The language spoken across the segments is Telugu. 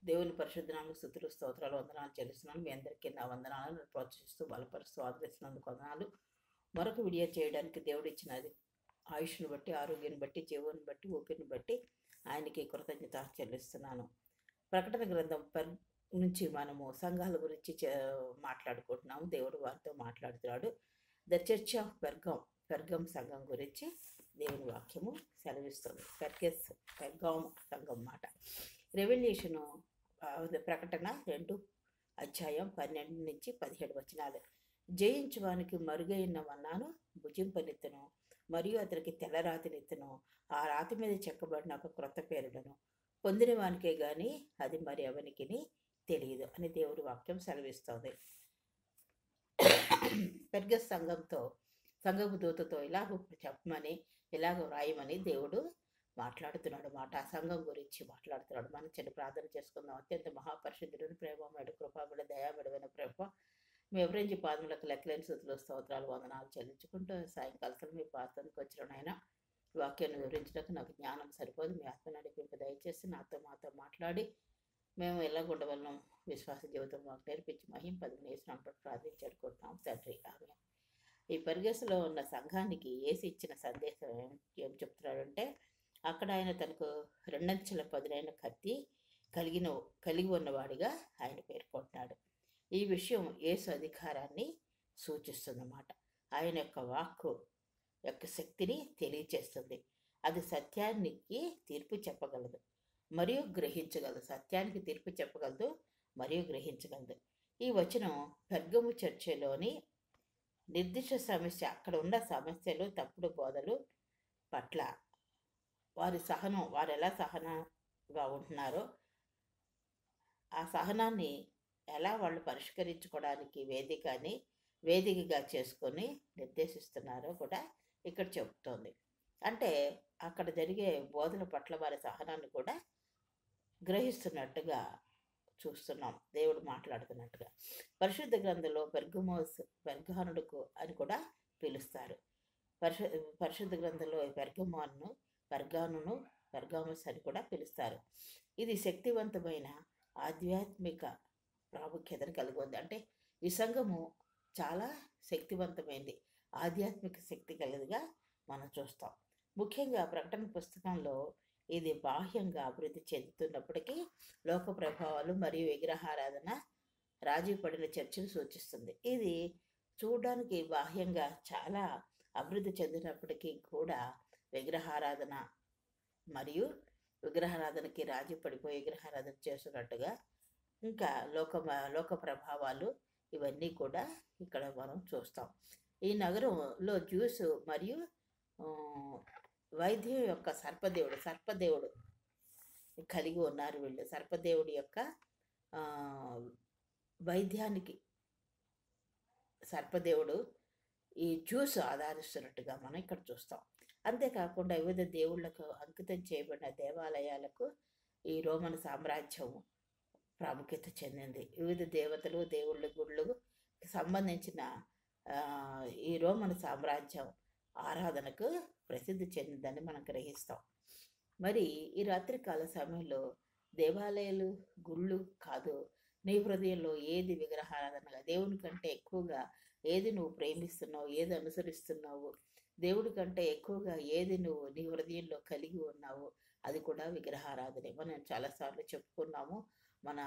దేవుని పరిశుద్ధ నామమునకు స్తుతులు, స్తోత్రాలు, వందనాలు చెల్లిస్తున్నాను. మీ అందరికీ నా వందనాలను ప్రోత్సహిస్తూ బలపరుస్తూ ఆదరిస్తున్నందుకు వందనాలు. మరొక వీడియో చేయడానికి దేవుడు ఇచ్చిన ఆయుష్ను బట్టి, ఆరోగ్యాన్ని బట్టి, జీవాన్ని బట్టి, ఊపిరిని బట్టి ఆయనకి కృతజ్ఞత చెల్లిస్తున్నాను. ప్రకటన గ్రంథం నుంచి మనము సంఘాల గురించి మాట్లాడుకుంటున్నాము. దేవుడు వారితో మాట్లాడుతున్నాడు. ద చర్చ్ ఆఫ్ పెర్గం సంఘం గురించి దేవుని వాక్యము సెలవిస్తుంది. పెర్గాం సంఘం మాట. రెవల్యూషను ప్రకటన 2 అధ్యాయం 12 నుంచి 17 వచనాలు. జయించువానికి మరుగైన మన్నాను భుజింపనెత్తును, మరియు అతనికి తెల్ల రాతినెత్తును, ఆ రాతి మీద చెక్కబడిన ఒక క్రొత్త పేరులను పొందిన వానికే గాని అది మరి ఎవరికి తెలియదు అని దేవుడి వాక్యం సెలవిస్తోంది. పెర్గస్ సంఘపు దూతతో ఇలాగ చెప్పమని, ఇలాగ వ్రాయమని దేవుడు మాట్లాడుతున్నాడు మాట. ఆ సంఘం గురించి మాట్లాడుతున్నాడు. మనం చిన్న ప్రార్థన చేసుకుందాం. అత్యంత మహాపరిశుద్ధుడు, ప్రేమమేడు, కృపాబిడ, దయాబిడమైన ప్రేమ మీ ఎవరించి పాదములకు లెక్కలేని స్థుతులు, స్తోత్రాలు, వందనాలు చెల్లించుకుంటూ సాయంకాలం మీ ప్రార్థనకు వచ్చిన ఆయన వాక్యాన్ని వివరించడానికి నాకు జ్ఞానం సరిపోదు. మీ ఆత్మ నడిపింపు దయచేసి మాతో మాట్లాడి మేము ఎలా ఉండవలనం విశ్వాస జీవితం మాకు నేర్పించి మహిం 10 వేసినప్పుడు ప్రార్థించుకుంటున్నాం తండ్రి. ఆమె ఈ పరిగెసలో ఉన్న సంఘానికి యేసు ఇచ్చిన సందేశం ఏం చెప్తున్నాడంటే, అక్కడ ఆయన తనకు 2 అంచెల పదునైన కత్తి కలిగి ఉన్నవాడిగా ఆయన పేర్కొంటున్నాడు. ఈ విషయం యేసు అధికారాన్ని సూచిస్తుందన్నమాట. ఆయన యొక్క వాక్కు యొక్క శక్తిని తెలియచేస్తుంది. అది సత్యానికి తీర్పు చెప్పగలదు మరియు గ్రహించగలదు. సత్యానికి తీర్పు చెప్పగలదు మరియు గ్రహించగలదు. ఈ వచనం పెర్గము చర్చలోని నిర్దిష్ట సమస్య, అక్కడ ఉన్న సమస్యలు, తప్పుడు బోధలు పట్ల వారు ఎలా సహనంగా ఉంటున్నారో, ఆ సహనాన్ని ఎలా వాళ్ళు పరిష్కరించుకోవడానికి వేదికగా చేసుకొని నిర్దేశిస్తున్నారో కూడా ఇక్కడ చెబుతోంది. అంటే అక్కడ జరిగే బోధన పట్ల వారి సహనాన్ని కూడా గ్రహిస్తున్నట్టుగా చూస్తున్నాం. దేవుడు మాట్లాడుతున్నట్టుగా. పరిశుద్ధ గ్రంథంలో పెర్గానుడుకు అని కూడా పిలుస్తారు. పరిశుద్ధ గ్రంథంలో పెర్గాముస్ అని కూడా పిలుస్తారు. ఇది శక్తివంతమైన ఆధ్యాత్మిక ప్రాముఖ్యతను కలిగి ఉంది. అంటే ఈ సంఘము చాలా శక్తివంతమైంది, ఆధ్యాత్మిక శక్తి కలిగిగా మనం చూస్తాం. ముఖ్యంగా ప్రకటన పుస్తకంలో ఇది బాహ్యంగా అభివృద్ధి చెందుతున్నప్పటికీ లోక ప్రభావాలు మరియు విగ్రహారాధన రాజీ పడిన చర్చను సూచిస్తుంది. ఇది చూడడానికి బాహ్యంగా చాలా అభివృద్ధి చెందినప్పటికీ కూడా విగ్రహారాధన మరియు విగ్రహారాధనకి రాజీ పడిపోయి విగ్రహారాధన చేస్తున్నట్టుగా, ఇంకా లోక ప్రభావాలు ఇవన్నీ కూడా ఇక్కడ మనం చూస్తాం. ఈ నగరంలో జ్యూస్ మరియు వైద్యం యొక్క సర్పదేవుడు కలిగి ఉన్నారు. వీళ్ళు సర్పదేవుడి యొక్క వైద్యానికి సర్పదేవుడు ఈ జ్యూస్ ఆధారిస్తున్నట్టుగా మనం ఇక్కడ చూస్తాం. అంతేకాకుండా వివిధ దేవుళ్లకు అంకితం చేయబడిన దేవాలయాలకు ఈ రోమన్ సామ్రాజ్యం ప్రాముఖ్యత చెందింది. వివిధ దేవతలు, దేవుళ్ళ గుళ్ళకు సంబంధించిన ఈ రోమన్ సామ్రాజ్యం ఆరాధనకు ప్రసిద్ధి చెందిందని మనం గ్రహిస్తాం. మరి ఈ రాత్రికాల సమయంలో దేవాలయాలు, గుళ్ళు కాదు, నీ హృదయంలో ఏది విగ్రహారాధనగా, దేవుని కంటే ఎక్కువగా ఏది నువ్వు ప్రేమిస్తున్నావు, ఏది అనుసరిస్తున్నావు, దేవుడి కంటే ఎక్కువగా ఏది నువ్వు నీ హృదయంలో కలిగి ఉన్నావు, అది కూడా విగ్రహారాధనే. మనం చాలాసార్లు చెప్పుకున్నాము. మన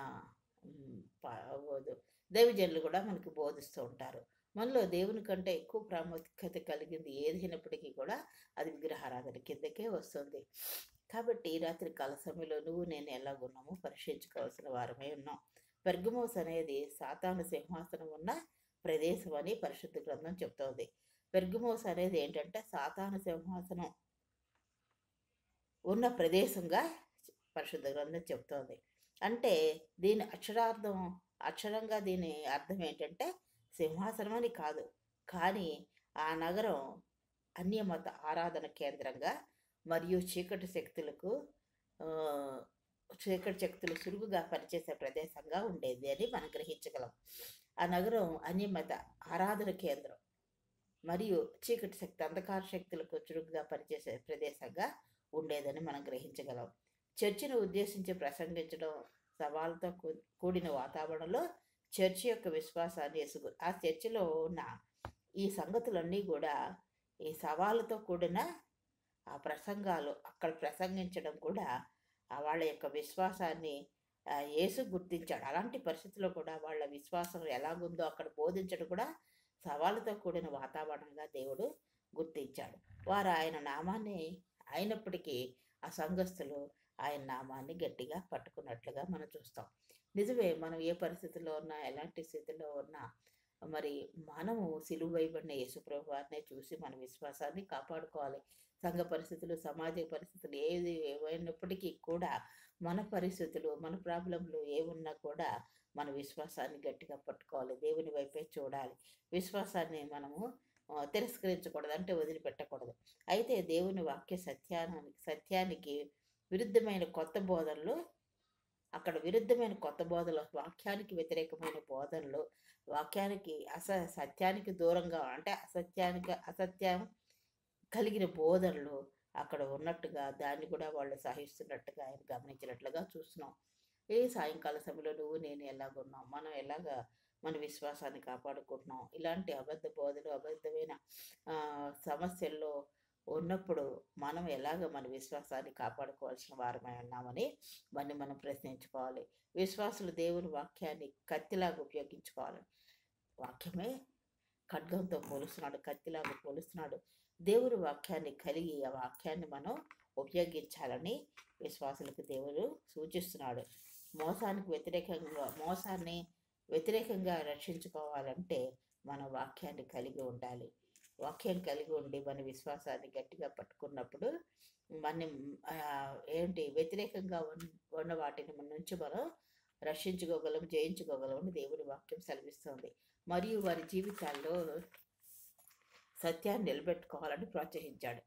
దైవజనులు కూడా మనకి బోధిస్తూ ఉంటారు. మనలో దేవుని కంటే ఎక్కువ ప్రాముఖ్యత కలిగింది ఏదైనప్పటికీ కూడా అది విగ్రహారాధన కిందకే వస్తుంది. కాబట్టి ఈ రాత్రి కాల సమయంలో నువ్వు నేను ఎలాగున్నామో పరీక్షించుకోవాల్సిన వారమే ఉన్నాం. పెర్గమోస్ అనేది సాతాను సింహాసనం ఉన్న ప్రదేశం అని పరిశుద్ధ గ్రంథం చెప్తోంది. పెర్గమోస్ అనేది ఏంటంటే సాతాను సింహాసనం ఉన్న ప్రదేశంగా పరిశుద్ధ గ్రంథం చెప్తోంది. అంటే దీని అక్షరంగా దీని అర్థం ఏంటంటే సింహాసనం అని కాదు, కానీ ఆ నగరం అన్యమత ఆరాధన కేంద్రంగా మరియు చీకటి శక్తులు సులువుగా పనిచేసే ప్రదేశంగా ఉండేది అని మనం గ్రహించగలం. ఆ నగరం అన్యమత ఆరాధన కేంద్రం మరియు చీకటి శక్తి, అంధకార శక్తులకు చురుకుగా పనిచేసే ప్రదేశంగా ఉండేదని మనం గ్రహించగలం. చర్చిని ఉద్దేశించి ప్రసంగించడం సవాళ్ళతో కూడిన వాతావరణంలో చర్చి యొక్క విశ్వాసాన్ని ఆ చర్చిలో ఉన్న ఈ సంగతులన్నీ కూడా ఈ సవాళ్ళతో కూడిన ఆ ప్రసంగాలు అక్కడ ప్రసంగించడం కూడా వాళ్ళ యొక్క విశ్వాసాన్ని యేసు గుర్తించాడు. అలాంటి పరిస్థితుల్లో కూడా వాళ్ళ విశ్వాసం ఎలాగుందో అక్కడ బోధించడం కూడా సవాళ్ళతో కూడిన వాతావరణంగా దేవుడు గుర్తించాడు. వారు ఆయన నామాన్ని అయినప్పటికీ ఆ సంఘస్థులు ఆయన నామాన్ని గట్టిగా పట్టుకున్నట్లుగా మనం చూస్తాం. నిజమే, మనం ఏ పరిస్థితుల్లో ఉన్నా, ఎలాంటి స్థితిలో ఉన్నా, మరి మనము సిలువ వేయబడిన యేసుప్రభు వారినే చూసి మన విశ్వాసాన్ని కాపాడుకోవాలి. సంఘ పరిస్థితులు, సమాజ పరిస్థితులు ఏమైనప్పటికీ కూడా మన పరిస్థితులు, మన ప్రాబ్లంలు ఏమున్నా కూడా మన విశ్వాసాన్ని గట్టిగా పట్టుకోవాలి. దేవుని వైపే చూడాలి. విశ్వాసాన్ని మనము తిరస్కరించకూడదు, అంటే వదిలిపెట్టకూడదు. అయితే దేవుని వాక్య సత్యానికి విరుద్ధమైన కొత్త బోధనలు, అక్కడ విరుద్ధమైన కొత్త బోధనలు, వాక్యానికి వ్యతిరేకమైన బోధనలు, వాక్యానికి సత్యానికి దూరంగా, అంటే అసత్యం కలిగిన బోధనలు అక్కడ ఉన్నట్టుగా, దాన్ని కూడా వాళ్ళు సహిస్తున్నట్టుగా ఆయన గమనించినట్లుగా చూస్తున్నాం. ఏ సాయంకాల సమయంలో నువ్వు నేను ఎలాగున్నాం, మనం ఎలాగా మన విశ్వాసాన్ని కాపాడుకుంటున్నాం, ఇలాంటి అబద్ధ బోధలు, అబద్ధమైన సమస్యల్లో ఉన్నప్పుడు మనం ఎలాగ మన విశ్వాసాన్ని కాపాడుకోవాల్సిన వారమై ఉన్నామని మనం ప్రశ్నించుకోవాలి. విశ్వాసులు దేవుని వాక్యాన్ని కత్తిలాగా ఉపయోగించుకోవాలి. వాక్యమే ఖడ్గంతో పోలుస్తున్నాడు, కత్తిలాగా పోలుస్తున్నాడు. దేవుని వాక్యాన్ని కలిగి ఆ వాక్యాన్ని మనం ఉపయోగించాలని విశ్వాసులకు దేవుడు సూచిస్తున్నాడు. మోసాన్ని వ్యతిరేకంగా రక్షించుకోవాలంటే మన వాక్యాన్ని కలిగి ఉండాలి. వాక్యం కలిగి ఉండి మన విశ్వాసాన్ని గట్టిగా పట్టుకున్నప్పుడు మనం వ్యతిరేకంగా ఉన్న వాటిని మన నుంచి మనం రక్షించుకోగలం, జయించుకోగలం అని దేవుని వాక్యం సెలవిస్తుంది. మరియు వారి జీవితాల్లో సత్యాన్ని నిలబెట్టుకోవాలని ప్రోత్సహించాడు.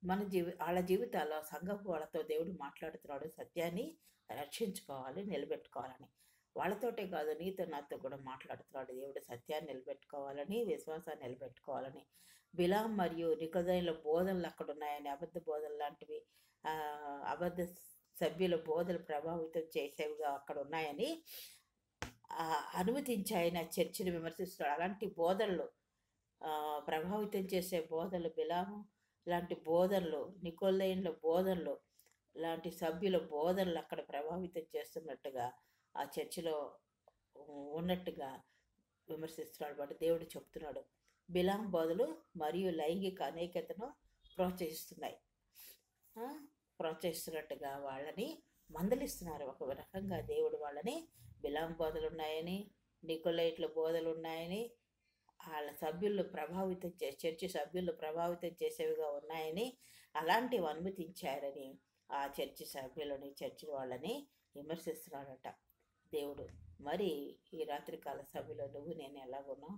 వాళ్ళ జీవితాల్లో సంఘపు వాళ్ళతో దేవుడు మాట్లాడుతున్నాడు, సత్యాన్ని రక్షించుకోవాలి, నిలబెట్టుకోవాలని. వాళ్ళతోటే కాదు, నీతో నాతో కూడా మాట్లాడుతున్నాడు దేవుడు, సత్యాన్ని నిలబెట్టుకోవాలని, విశ్వాసాన్ని నిలబెట్టుకోవాలని. బిలాం మరియు నికోదేయుల బోధనలు అక్కడ ఉన్నాయని, అబద్ధ బోధనలు లాంటివి, అబద్ధ సభ్యుల బోధలు ప్రభావితం చేసేవిగా అక్కడ ఉన్నాయని అనుమతించాయన చర్చిని విమర్శిస్తున్నాడు. అలాంటి బోధనలు, ప్రభావితం చేసే బోధనలు, బిలాము లాంటి బోధనలు, నికోదేయుల బోధనలు లాంటి సభ్యుల బోధనలు అక్కడ ప్రభావితం చేస్తున్నట్టుగా ఆ చర్చిలో ఉన్నట్టుగా విమర్శిస్తున్నాడు. బట్ దేవుడు చెప్తున్నాడు, బిలాం బోధలు మరియు లైంగిక అనేకతను ప్రోత్సహిస్తున్నట్టుగా వాళ్ళని మందలిస్తున్నారు. ఒక రకంగా దేవుడు వాళ్ళని బిలాం బోధలు ఉన్నాయని, నికోలైట్ల బోధలు ఉన్నాయని, వాళ్ళ సభ్యులను చర్చి సభ్యులను ప్రభావితం చేసేవిగా ఉన్నాయని, అలాంటివి అనుమతించారని ఆ చర్చి సభ్యులని, చర్చి వాళ్ళని విమర్శిస్తున్నాడట దేవుడు. మరి ఈ రాత్రికాల సభ్యులో నువ్వు నేను ఎలాగున్నాం?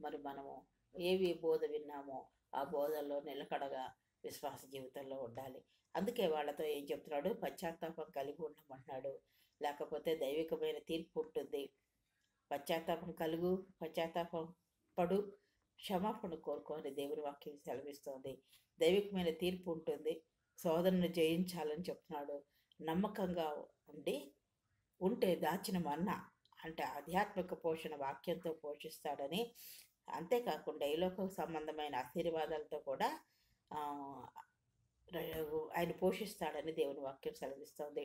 మరి మనము ఏవి బోధ విన్నామో ఆ బోధల్లో నిలకడగా విశ్వాస జీవితంలో ఉండాలి. అందుకే వాళ్ళతో ఏం చెప్తున్నాడు? పశ్చాత్తాపం కలిగి ఉండమంటున్నాడు. లేకపోతే దైవికమైన తీర్పు ఉంటుంది. పశ్చాత్తాపం పడు, క్షమాపణ కోరుకోని దేవుని వాక్యం సెలవిస్తుంది. దైవికమైన తీర్పు ఉంటుంది. సోదరుని జయించాలని చెప్తున్నాడు. నమ్మకంగా ఉంటే దాచిన మన్నా, అంటే ఆధ్యాత్మిక పోషణ వాక్యంతో పోషిస్తాడని, అంతేకాకుండా ఈ లోక సంబంధమైన ఆశీర్వాదాలతో కూడా ఆయన పోషిస్తాడని దేవుని వాక్యం సెలవిస్తుంది.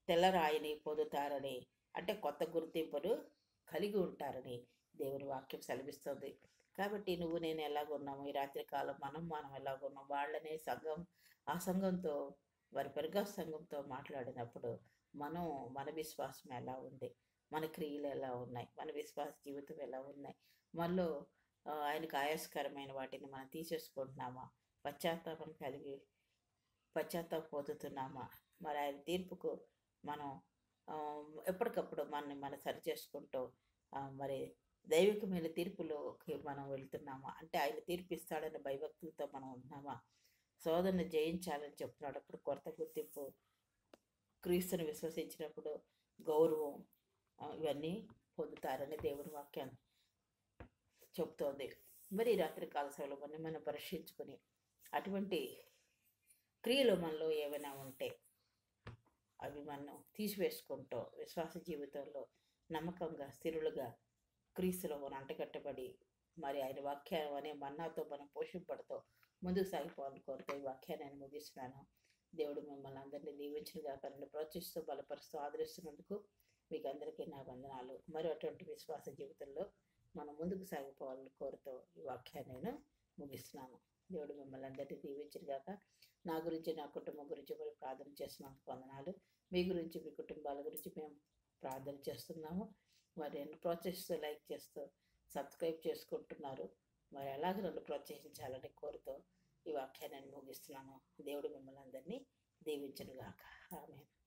తెల్లరాయిని పొందుతారని, అంటే కొత్త గుర్తింపును కలిగి ఉంటారని దేవుని వాక్యం సెలవిస్తుంది. కాబట్టి నువ్వు నేను ఎలాగున్నాము ఈ రాత్రికాలం, మనం ఎలాగున్నాం, వాళ్ళనే ఆ సంఘంతో, వారి పెరుగా సంఘంతో మాట్లాడినప్పుడు మన విశ్వాసం ఎలా ఉంది, మన క్రియలు ఎలా ఉన్నాయి, మన విశ్వాస జీవితం ఎలా ఉన్నాయి, మనలో ఆయనకు ఆయాసకరమైన వాటిని మనం తీసేసుకుంటున్నామా, పశ్చాత్తాపడుతున్నామా, మరి ఆయన తీర్పుకు మనం ఎప్పటికప్పుడు మనం సరి చేసుకుంటూ మరి దైవికమైన తీర్పులోకి మనం వెళ్తున్నామా, అంటే ఆయన తీర్పిస్తాడని భయభక్తులతో మనం ఉన్నామా, సోదరుని జయించాలని చెప్తున్నాడు. అప్పుడు కొత్త గుర్తింపు, క్రీస్తుని విశ్వసించినప్పుడు గౌరవం, ఇవన్నీ పొందుతారని దేవుని వాక్యం చెప్తోంది. మరి రాత్రికాల సమయంలో మనం పరీక్షించుకొని అటువంటి క్రియలు మనలో ఏమైనా ఉంటే అవి మనం తీసివేసుకుంటూ విశ్వాస జీవితంలో నమ్మకంగా స్థిరులుగా క్రీస్తులో మనం అంటకట్టబడి మరి ఆయన వాక్యం అనే మన్నాతో మనం పోషింపడుతూ ముందుకు సాగిపోవాలని కోరుతూ ఈ వాక్యాన్ని నేను ముగిస్తున్నాను. దేవుడు మిమ్మల్ని అందరినీ దీవించినగా నన్ను ప్రోత్సహిస్తూ బలపరుస్తూ ఆదరిస్తున్నందుకు మీకు అందరికీ నా వందనాలు. మరి అటువంటి విశ్వాస జీవితంలో మనం ముందుకు సాగిపోవాలని కోరుతూ ఈ వాక్యాన్ని నేను ముగిస్తున్నాను. దేవుడు మిమ్మల్ని అందరినీ దీవించినగాక. నా గురించి నా కుటుంబం గురించి మీరు ప్రార్థన చేస్తున్నందుకు వందనాలు. మీ గురించి మీ కుటుంబాల గురించి మేము ప్రార్థన చేస్తున్నాము. మరి నన్ను ప్రోత్సహిస్తూ లైక్ చేస్తూ సబ్స్క్రైబ్ చేసుకుంటున్నారు. మరి అలాగే నన్ను ప్రోత్సహించాలని కోరుతూ ఈ వాక్యాన్ని నేను ముగిస్తున్నాను. దేవుడు మిమ్మల్ని అందరినీ దీవించునుగాక. ఆమేన్.